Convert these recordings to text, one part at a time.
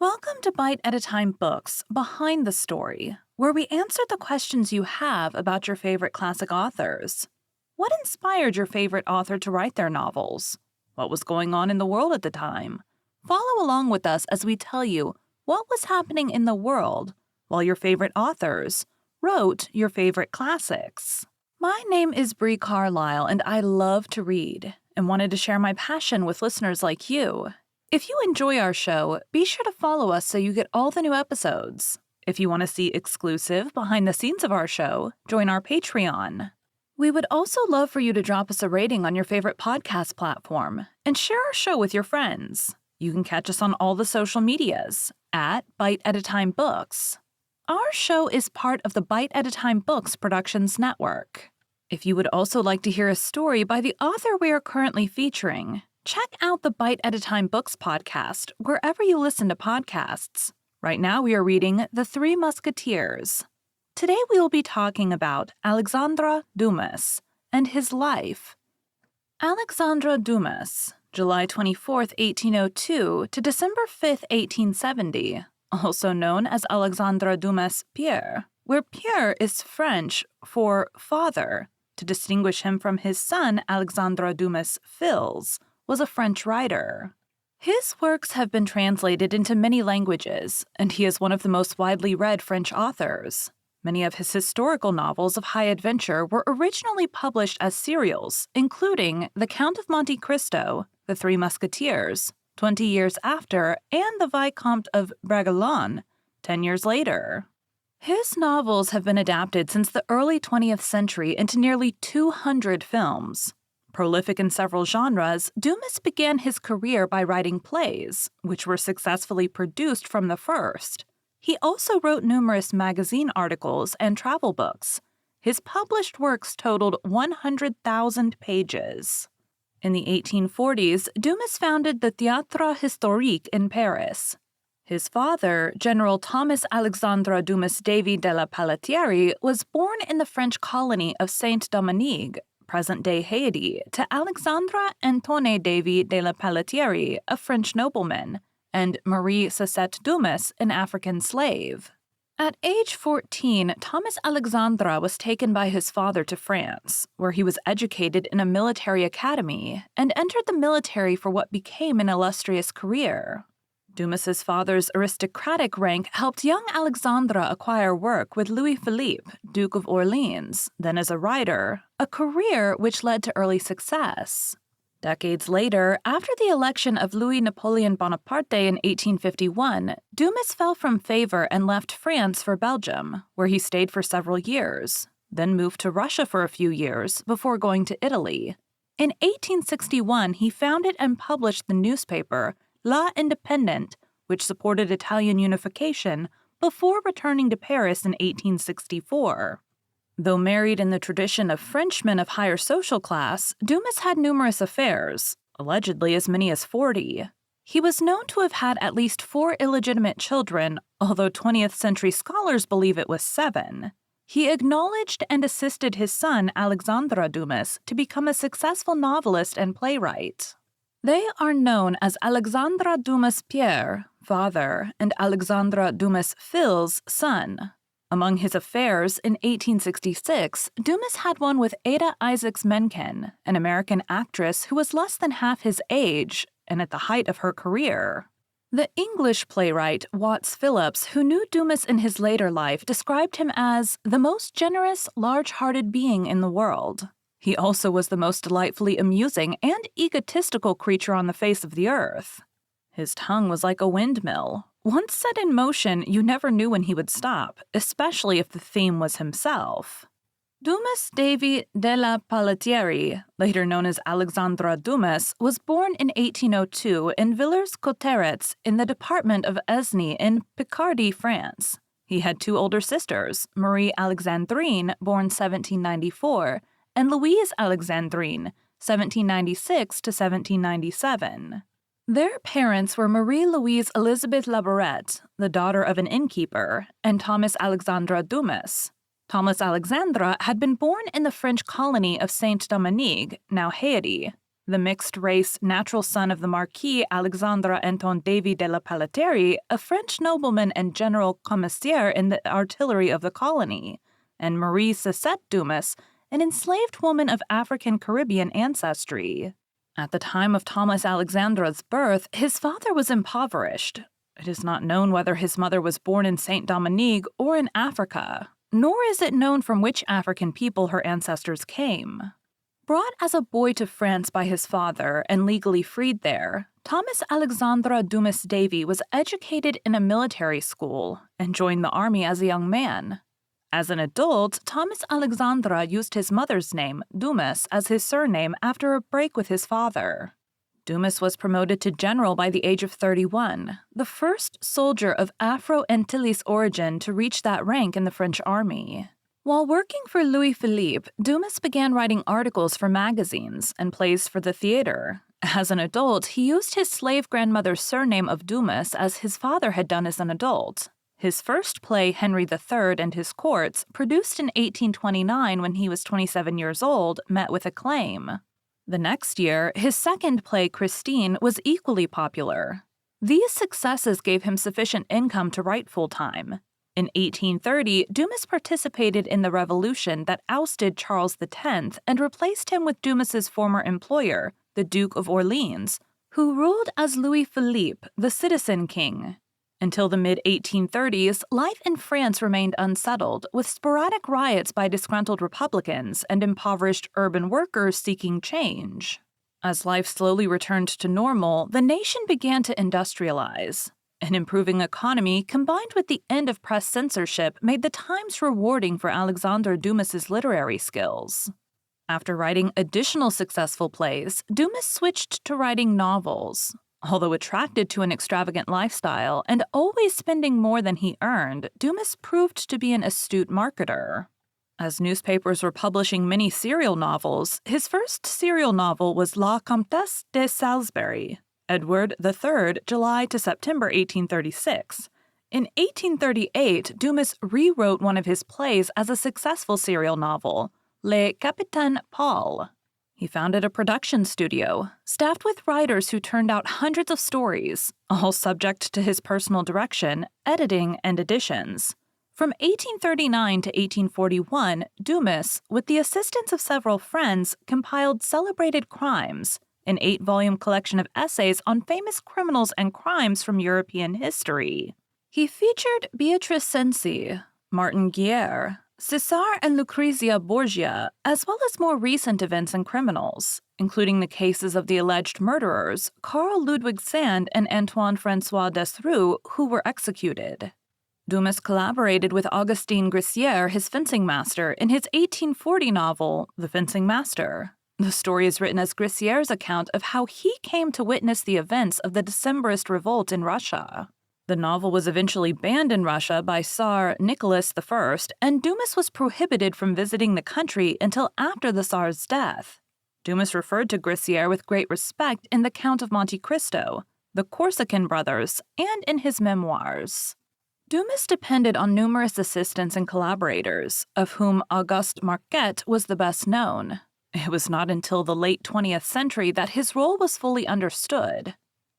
Welcome to Bite at a Time Books Behind the Story, where we answer the questions you have about your favorite classic authors. What inspired your favorite author to write their novels? What was going on in the world at the time? Follow along with us as we tell you what was happening in the world while your favorite authors wrote your favorite classics. My name is Bree Carlile, and I love to read and wanted to share my passion with listeners like you. If you enjoy our show, be sure to follow us so you get all the new episodes. If you want to see exclusive behind the scenes of our show, join our Patreon. We would also love for you to drop us a rating on your favorite podcast platform and share our show with your friends. You can catch us on all the social medias at Bite at a Time Books. Our show is part of the Bite at a Time Books Productions Network. If you would also like to hear a story by the author we are currently featuring, check out the Bite at a Time Books podcast wherever you listen to podcasts. Right now we are reading The Three Musketeers. Today we will be talking about Alexandre Dumas and his life. Alexandre Dumas, July 24, 1802 to December 5, 1870, also known as Alexandre Dumas Pierre, where Pierre is French for father, to distinguish him from his son Alexandre Dumas Fils, was a French writer. His works have been translated into many languages, and he is one of the most widely read French authors. Many of his historical novels of high adventure were originally published as serials, including The Count of Monte Cristo, The Three Musketeers, 20 years after, and The Vicomte of Bragelonne, 10 years later. His novels have been adapted since the early 20th century into nearly 200 films. Prolific in several genres, Dumas began his career by writing plays, which were successfully produced from the first. He also wrote numerous magazine articles and travel books. His published works totaled 100,000 pages. In the 1840s, Dumas founded the Théâtre Historique in Paris. His father, General Thomas Alexandre Dumas Davy de la Pelletière, was born in the French colony of Saint-Domingue, present-day Haiti, to Alexandre Antoine Davy de la Pelletière, a French nobleman, and Marie Cosette Dumas, an African slave. At age 14, Thomas Alexandre was taken by his father to France, where he was educated in a military academy and entered the military for what became an illustrious career. Dumas's father's aristocratic rank helped young Alexandre acquire work with Louis-Philippe, Duke of Orleans, then as a writer, a career which led to early success. Decades later, after the election of Louis-Napoleon Bonaparte in 1851, Dumas fell from favor and left France for Belgium, where he stayed for several years, then moved to Russia for a few years before going to Italy. In 1861, he founded and published the newspaper La Indépendante, which supported Italian unification, before returning to Paris in 1864. Though married in the tradition of Frenchmen of higher social class, Dumas had numerous affairs, allegedly as many as 40. He was known to have had at least 4 illegitimate children, although 20th century scholars believe it was 7. He acknowledged and assisted his son Alexandre Dumas to become a successful novelist and playwright. They are known as Alexandre Dumas Pierre, father, and Alexandre Dumas Fils, son. Among his affairs, in 1866, Dumas had one with Ada Isaacs Menken, an American actress who was less than half his age and at the height of her career. The English playwright Watts Phillips, who knew Dumas in his later life, described him as the most generous, large-hearted being in the world. He also was the most delightfully amusing and egotistical creature on the face of the earth. His tongue was like a windmill. Once set in motion, you never knew when he would stop, especially if the theme was himself. Dumas Davy de la Pelletière, later known as Alexandre Dumas, was born in 1802 in Villers-Cotterêts in the department of Aisne in Picardy, France. He had 2 older sisters, Marie Alexandrine, born 1794, and Louise Alexandrine, 1796 to 1797. Their parents were Marie-Louise Elizabeth Labourette, the daughter of an innkeeper, and Thomas Alexandre Dumas. Thomas Alexandre had been born in the French colony of Saint-Domingue, now Haiti. The mixed-race natural son of the Marquis Alexandre Anton Davy de la Pelleterie, a French nobleman and general commissaire in the artillery of the colony, and Marie Cécette Dumas, an enslaved woman of African-Caribbean ancestry. At the time of Thomas Alexandre's birth, his father was impoverished. It is not known whether his mother was born in Saint-Dominique or in Africa, nor is it known from which African people her ancestors came. Brought as a boy to France by his father and legally freed there, Thomas Alexandre Dumas Davy was educated in a military school and joined the army as a young man. As an adult, Thomas Alexandre used his mother's name, Dumas, as his surname after a break with his father. Dumas was promoted to general by the age of 31, the first soldier of Afro-Antillese origin to reach that rank in the French army. While working for Louis Philippe, Dumas began writing articles for magazines and plays for the theater. As an adult, he used his slave grandmother's surname of Dumas as his father had done as an adult. His first play, Henry III and His Courts, produced in 1829 when he was 27 years old, met with acclaim. The next year, his second play, Christine, was equally popular. These successes gave him sufficient income to write full-time. In 1830, Dumas participated in the revolution that ousted Charles X and replaced him with Dumas's former employer, the Duke of Orleans, who ruled as Louis Philippe, the citizen king. Until the mid-1830s, life in France remained unsettled, with sporadic riots by disgruntled Republicans and impoverished urban workers seeking change. As life slowly returned to normal, the nation began to industrialize. An improving economy, combined with the end of press censorship, made the times rewarding for Alexandre Dumas's literary skills. After writing additional successful plays, Dumas switched to writing novels. Although attracted to an extravagant lifestyle and always spending more than he earned, Dumas proved to be an astute marketer. As newspapers were publishing many serial novels, his first serial novel was La Comtesse de Salisbury, Edward III, July to September 1836. In 1838, Dumas rewrote one of his plays as a successful serial novel, Le Capitaine Paul. He founded a production studio, staffed with writers who turned out hundreds of stories, all subject to his personal direction, editing, and additions. From 1839 to 1841, Dumas, with the assistance of several friends, compiled Celebrated Crimes, an 8-volume collection of essays on famous criminals and crimes from European history. He featured Beatrice Cenci, Martin Guerre, César and Lucrezia Borgia, as well as more recent events and criminals, including the cases of the alleged murderers, Carl Ludwig Sand and Antoine François Desroux, who were executed. Dumas collaborated with Augustin Grissier, his fencing master, in his 1840 novel, The Fencing Master. The story is written as Grissier's account of how he came to witness the events of the Decembrist revolt in Russia. The novel was eventually banned in Russia by Tsar Nicholas I, and Dumas was prohibited from visiting the country until after the Tsar's death. Dumas referred to Grissier with great respect in The Count of Monte Cristo, The Corsican Brothers, and in his memoirs. Dumas depended on numerous assistants and collaborators, of whom Auguste Marquette was the best known. It was not until the late 20th century that his role was fully understood.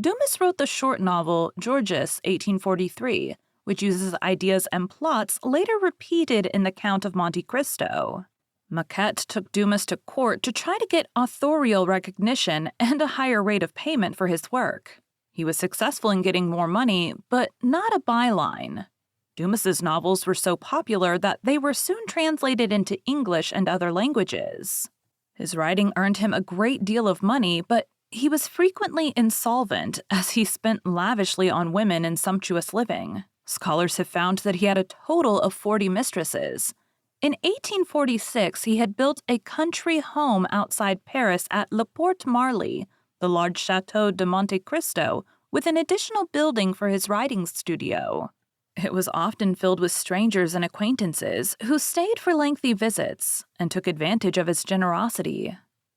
Dumas wrote the short novel Georges, 1843, which uses ideas and plots later repeated in The Count of Monte Cristo. Marquette took Dumas to court to try to get authorial recognition and a higher rate of payment for his work. He was successful in getting more money, but not a byline. Dumas's novels were so popular that they were soon translated into English and other languages. His writing earned him a great deal of money, but he was frequently insolvent as he spent lavishly on women and sumptuous living. Scholars have found that he had a total of 40 mistresses. In 1846, he had built a country home outside Paris at La Porte Marly, the large Chateau de Monte Cristo, with an additional building for his writing studio. It was often filled with strangers and acquaintances who stayed for lengthy visits and took advantage of his generosity.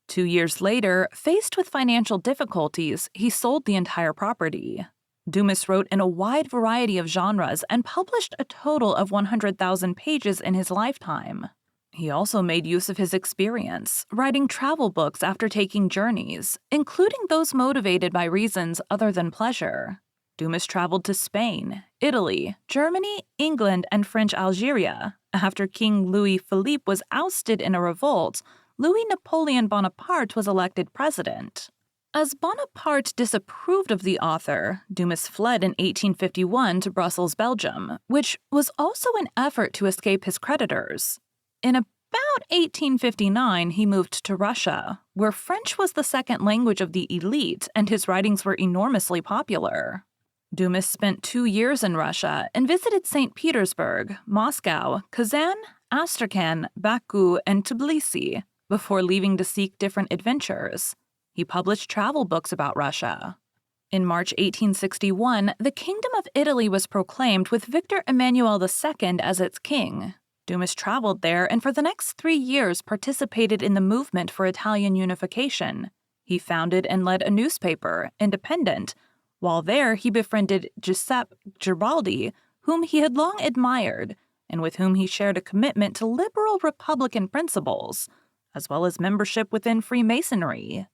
2 years later, faced with financial difficulties, he sold the entire property. Dumas wrote in a wide variety of genres and published a total of 100,000 pages in his lifetime. He also made use of his experience, writing travel books after taking journeys, including those motivated by reasons other than pleasure. Dumas traveled to Spain, Italy, Germany, England, and French Algeria. After King Louis Philippe was ousted in a revolt, Louis Napoleon Bonaparte was elected president. As Bonaparte disapproved of the author, Dumas fled in 1851 to Brussels, Belgium, which was also an effort to escape his creditors. In about 1859, he moved to Russia, where French was the second language of the elite and his writings were enormously popular. Dumas spent 2 years in Russia and visited St. Petersburg, Moscow, Kazan, Astrakhan, Baku, and Tbilisi before leaving to seek different adventures. He published travel books about Russia. In March 1861, the Kingdom of Italy was proclaimed with Victor Emmanuel II as its king. Dumas traveled there and for the next 3 years participated in the movement for Italian unification. He founded and led a newspaper, Independent. While there, he befriended Giuseppe Garibaldi, whom he had long admired, and with whom he shared a commitment to liberal Republican principles, as well as membership within Freemasonry.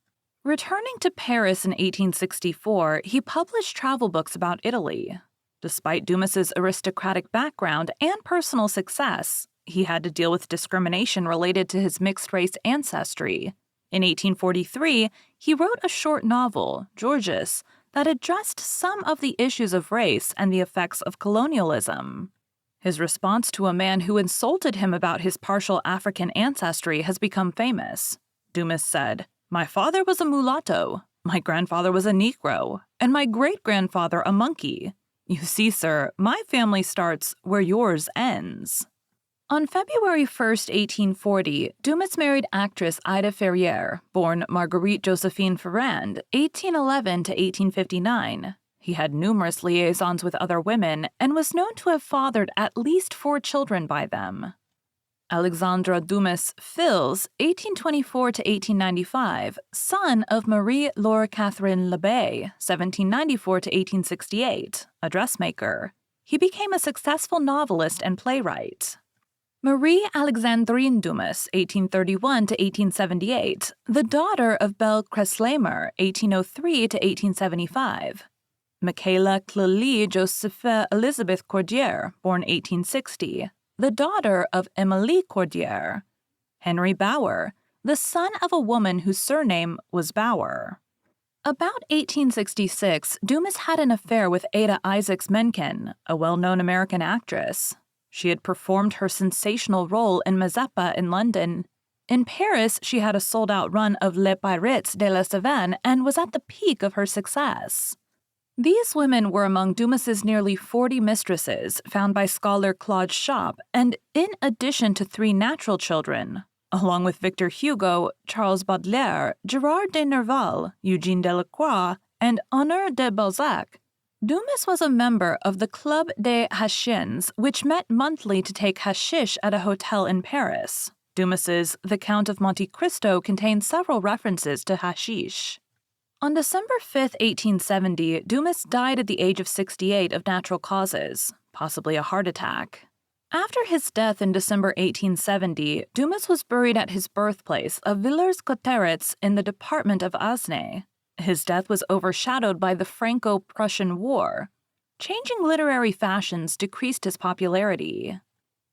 Returning to Paris in 1864, he published travel books about Italy. Despite Dumas's aristocratic background and personal success, he had to deal with discrimination related to his mixed-race ancestry. In 1843, he wrote a short novel, Georges, that addressed some of the issues of race and the effects of colonialism. His response to a man who insulted him about his partial African ancestry has become famous. Dumas said, "My father was a mulatto, my grandfather was a Negro, and my great-grandfather a monkey. You see, sir, my family starts where yours ends." On February 1, 1840, Dumas married actress Ida Ferrier, born Marguerite Josephine Ferrand, 1811 to 1859. He had numerous liaisons with other women and was known to have fathered at least 4 children by them. Alexandre Dumas Fils, 1824 to 1895, son of Marie Laure Catherine Lebay, 1794 to 1868, a dressmaker. He became a successful novelist and playwright. Marie Alexandrine Dumas, 1831 to 1878, the daughter of Belle Kresleymer, 1803 to 1875. Michaela Clélie Josepha Elizabeth Cordier, born 1860, the daughter of Émilie Cordier. Henry Bauer, the son of a woman whose surname was Bauer. About 1866, Dumas had an affair with Ada Isaacs Menken, a well-known American actress. She had performed her sensational role in Mazeppa in London. In Paris, she had a sold-out run of Les Pirates de la Savane and was at the peak of her success. These women were among Dumas's nearly 40 mistresses found by scholar Claude Schopp, and in addition to 3 natural children, along with Victor Hugo, Charles Baudelaire, Gerard de Nerval, Eugène Delacroix, and Honoré de Balzac. Dumas was a member of the Club des Hachiens, which met monthly to take hashish at a hotel in Paris. Dumas's The Count of Monte Cristo contains several references to hashish. On December 5, 1870, Dumas died at the age of 68 of natural causes, possibly a heart attack. After his death in December 1870, Dumas was buried at his birthplace of Villers-Cotterêts in the department of Aisne. His death was overshadowed by the Franco-Prussian War. Changing literary fashions decreased his popularity.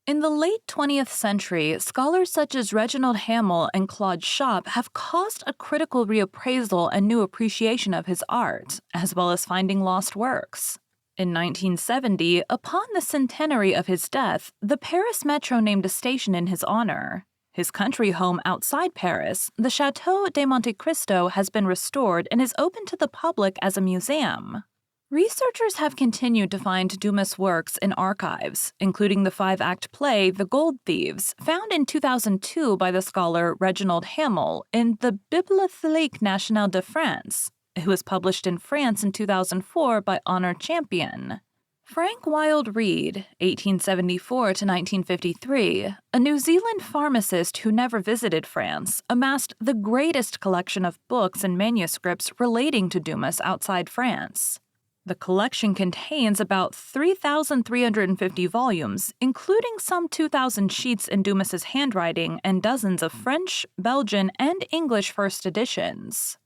In the late 20th century, scholars such as Reginald Hamel and Claude Schopp have caused a critical reappraisal and new appreciation of his art, as well as finding lost works. In 1970, upon the centenary of his death, the Paris Metro named a station in his honor. His country home outside Paris, the Château de Monte Cristo, has been restored and is open to the public as a museum. Researchers have continued to find Dumas' works in archives, including the 5-act play The Gold Thieves, found in 2002 by the scholar Reginald Hamel in the Bibliothèque Nationale de France. It was published in France in 2004 by Honor Champion. Frank Wilde Reid, 1874 to 1953, a New Zealand pharmacist who never visited France, amassed the greatest collection of books and manuscripts relating to Dumas outside France. The collection contains about 3,350 volumes, including some 2,000 sheets in Dumas's handwriting and dozens of French, Belgian, and English first editions.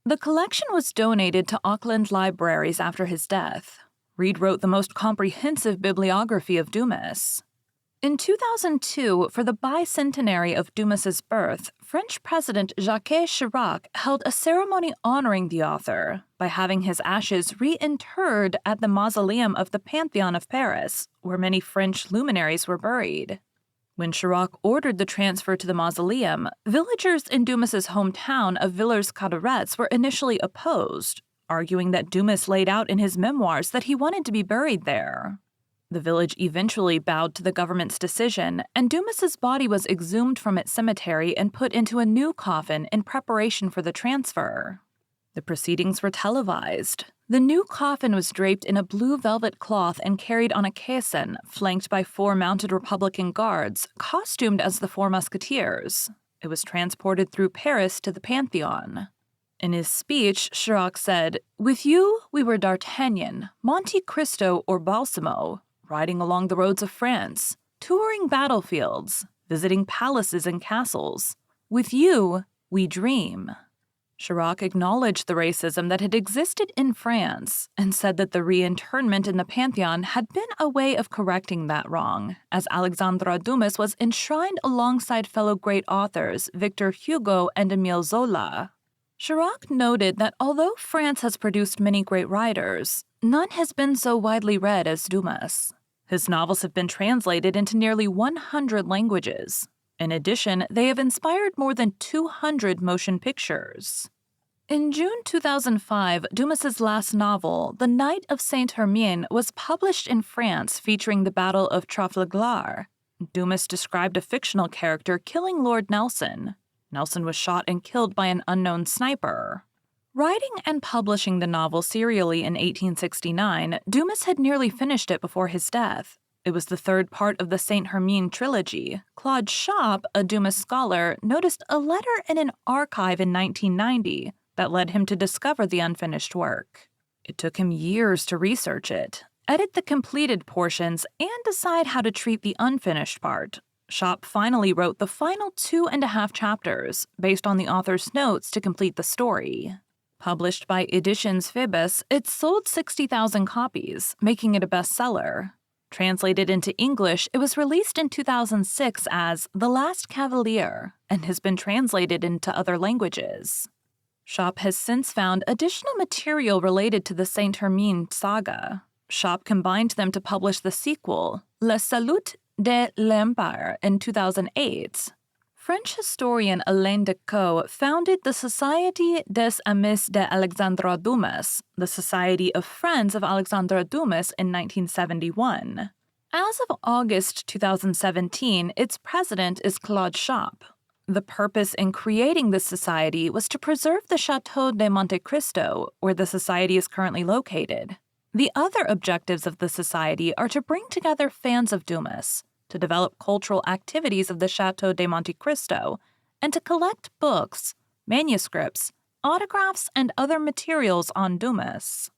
The collection was donated to Auckland libraries after his death. Reed wrote the most comprehensive bibliography of Dumas. In 2002, for the bicentenary of Dumas's birth, French President Jacques Chirac held a ceremony honoring the author by having his ashes reinterred at the mausoleum of the Pantheon of Paris, where many French luminaries were buried. When Chirac ordered the transfer to the mausoleum, villagers in Dumas's hometown of Villers-Cotterets were initially opposed, arguing that Dumas laid out in his memoirs that he wanted to be buried there. The village eventually bowed to the government's decision, and Dumas's body was exhumed from its cemetery and put into a new coffin in preparation for the transfer. The proceedings were televised. The new coffin was draped in a blue velvet cloth and carried on a caisson, flanked by 4 mounted Republican guards, costumed as the Four Musketeers. It was transported through Paris to the Pantheon. In his speech, Chirac said, "With you, we were D'Artagnan, Monte Cristo, or Balsamo, riding along the roads of France, touring battlefields, visiting palaces and castles. With you, we dream." Chirac acknowledged the racism that had existed in France and said that the reinterment in the Pantheon had been a way of correcting that wrong, as Alexandre Dumas was enshrined alongside fellow great authors Victor Hugo and Émile Zola. Chirac noted that although France has produced many great writers, none has been so widely read as Dumas. His novels have been translated into nearly 100 languages. In addition, they have inspired more than 200 motion pictures. In June 2005, Dumas's last novel, The Knight of Saint-Hermine, was published in France featuring the Battle of Trafalgar. Dumas described a fictional character killing Lord Nelson. Nelson was shot and killed by an unknown sniper. Writing and publishing the novel serially in 1869, Dumas had nearly finished it before his death. It was the third part of the Saint-Hermine trilogy. Claude Schopp, a Dumas scholar, noticed a letter in an archive in 1990 that led him to discover the unfinished work. It took him years to research it, edit the completed portions, and decide how to treat the unfinished part. Schopp finally wrote the final 2.5 chapters, based on the author's notes to complete the story. Published by Editions Phoebus, it sold 60,000 copies, making it a bestseller. Translated into English, it was released in 2006 as The Last Cavalier and has been translated into other languages. Schopp has since found additional material related to the Saint-Hermine saga. Schopp combined them to publish the sequel, Le Salut de l'Empire, in 2008. French historian Alain Decaux founded the Société des Amis d'Alexandre Dumas, the Society of Friends of Alexandre Dumas, in 1971. As of August 2017, its president is Claude Schopp. The purpose in creating this society was to preserve the Château de Monte Cristo, where the society is currently located. The other objectives of the society are to bring together fans of Dumas, to develop cultural activities of the Château de Monte Cristo, and to collect books, manuscripts, autographs, and other materials on Dumas.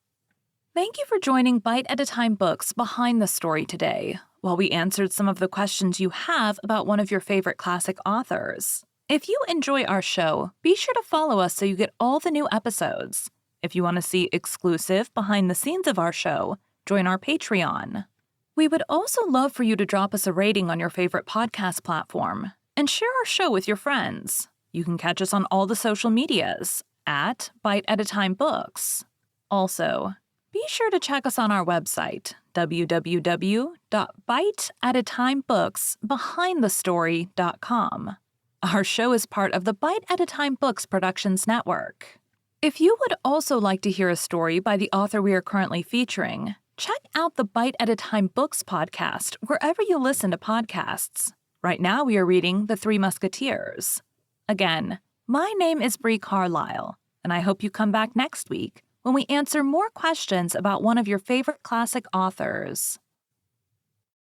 Thank you for joining Bite at a Time Books Behind the Story today, while we answered some of the questions you have about one of your favorite classic authors. If you enjoy our show, be sure to follow us so you get all the new episodes. If you want to see exclusive behind the scenes of our show, join our Patreon. We would also love for you to drop us a rating on your favorite podcast platform and share our show with your friends. You can catch us on all the social medias at Bite at a Time Books. Also, be sure to check us on our website, www.biteatatimebooksbehindthestory.com. Our show is part of the Bite at a Time Books Productions Network. If you would also like to hear a story by the author we are currently featuring, check out the Bite at a Time Books podcast wherever you listen to podcasts. Right now we are reading The Three Musketeers. Again, my name is Bree Carlile, and I hope you come back next week when we answer more questions about one of your favorite classic authors.